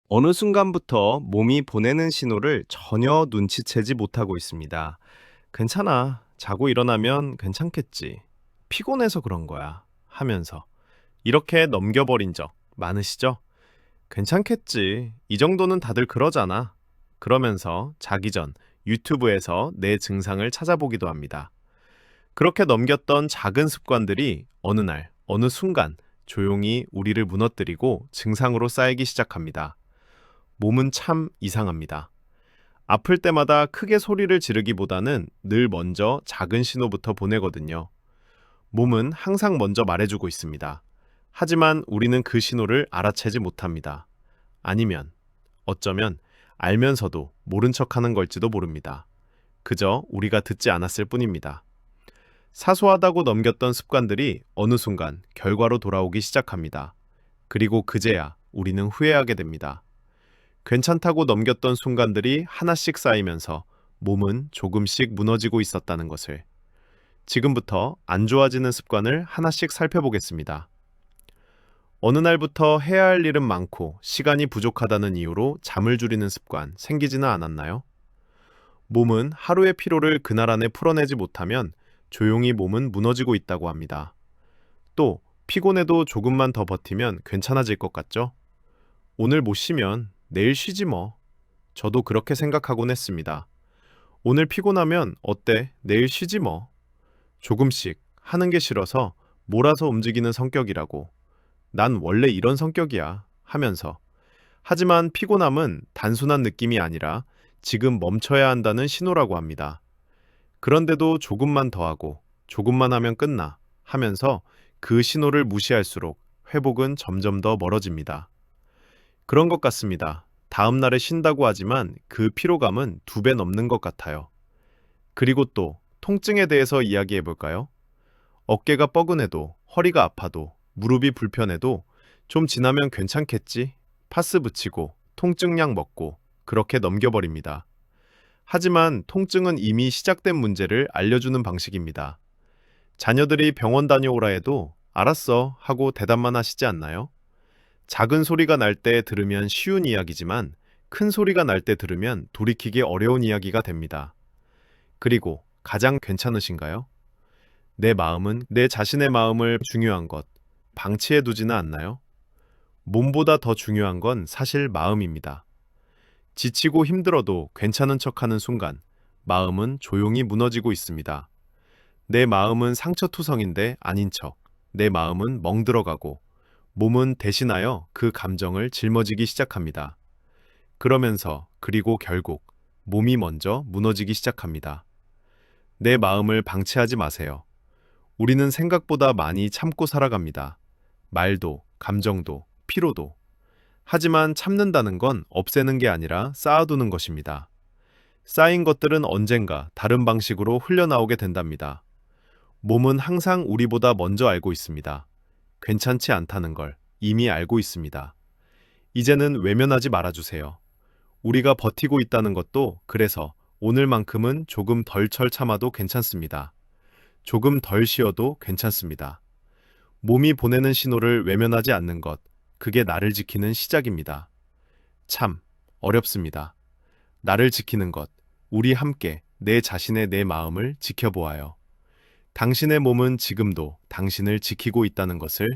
어느 순간부터 몸이 보내는 신호를 전혀 눈치채지 못하고 있습니다. 괜찮아. 자고 일어나면 괜찮겠지. 피곤해서 그런 거야. 하면서 이렇게 넘겨버린 적 많으시죠? 괜찮겠지. 이 정도는 다들 그러잖아. 그러면서 자기 전 유튜브에서 내 증상을 찾아보기도 합니다. 그렇게 넘겼던 작은 습관들이 어느 날, 어느 순간 조용히 우리를 무너뜨리고 증상으로 쌓이기 시작합니다. 몸은 참 이상합니다. 아플 때마다 크게 소리를 지르기보다는 늘 먼저 작은 신호부터 보내거든요. 몸은 항상 먼저 말해주고 있습니다. 하지만 우리는 그 신호를 알아채지 못합니다. 아니면, 어쩌면 알면서도 모른 척하는 걸지도 모릅니다. 그저 우리가 듣지 않았을 뿐입니다. 사소하다고 넘겼던 습관들이 어느 순간 결과로 돌아오기 시작합니다. 그리고 그제야 우리는 후회하게 됩니다. 괜찮다고 넘겼던 순간들이 하나씩 쌓이면서 몸은 조금씩 무너지고 있었다는 것을. 지금부터 안 좋아지는 습관을 하나씩 살펴보겠습니다. 어느 날부터 해야 할 일은 많고 시간이 부족하다는 이유로 잠을 줄이는 습관 생기지는 않았나요? 몸은 하루의 피로를 그날 안에 풀어내지 못하면 조용히 몸은 무너지고 있다고 합니다. 또 피곤해도 조금만 더 버티면 괜찮아질 것 같죠? 오늘 못 쉬면 내일 쉬지 뭐. 저도 그렇게 생각하곤 했습니다. 오늘 피곤하면 어때? 내일 쉬지 뭐. 조금씩 하는 게 싫어서 몰아서 움직이는 성격이라고. 난 원래 이런 성격이야. 하면서. 하지만 피곤함은 단순한 느낌이 아니라 지금 멈춰야 한다는 신호라고 합니다. 그런데도 조금만 더 하고 조금만 하면 끝나 하면서 그 신호를 무시할수록 회복은 점점 더 멀어집니다. 그런 것 같습니다. 다음 날에 쉰다고 하지만 그 피로감은 2배 넘는 것 같아요. 그리고 또 통증에 대해서 이야기해 볼까요? 어깨가 뻐근해도, 허리가 아파도, 무릎이 불편해도 좀 지나면 괜찮겠지? 파스 붙이고, 통증약 먹고, 그렇게 넘겨버립니다. 하지만 통증은 이미 시작된 문제를 알려주는 방식입니다. 자녀들이 병원 다녀오라 해도 알았어 하고 대답만 하시지 않나요? 작은 소리가 날 때 들으면 쉬운 이야기지만 큰 소리가 날 때 들으면 돌이키기 어려운 이야기가 됩니다. 그리고 가장 괜찮으신가요? 내 자신의 마음을 중요한 것, 방치해 두지는 않나요? 몸보다 더 중요한 건 사실 마음입니다. 지치고 힘들어도 괜찮은 척하는 순간, 마음은 조용히 무너지고 있습니다. 내 마음은 상처투성인데 아닌 척, 내 마음은 멍들어가고, 몸은 대신하여 그 감정을 짊어지기 시작합니다. 그러면서 그리고 결국 몸이 먼저 무너지기 시작합니다. 내 마음을 방치하지 마세요. 우리는 생각보다 많이 참고 살아갑니다. 말도, 감정도, 피로도. 하지만 참는다는 건 없애는 게 아니라 쌓아두는 것입니다. 쌓인 것들은 언젠가 다른 방식으로 흘려나오게 된답니다. 몸은 항상 우리보다 먼저 알고 있습니다. 괜찮지 않다는 걸 이미 알고 있습니다. 이제는 외면하지 말아주세요. 우리가 버티고 있다는 것도 그래서 오늘만큼은 조금 덜 참아도 괜찮습니다. 조금 덜 쉬어도 괜찮습니다. 몸이 보내는 신호를 외면하지 않는 것, 그게 나를 지키는 시작입니다. 참, 어렵습니다. 나를 지키는 것, 우리 함께 내 자신의 내 마음을 지켜보아요. 당신의 몸은 지금도 당신을 지키고 있다는 것을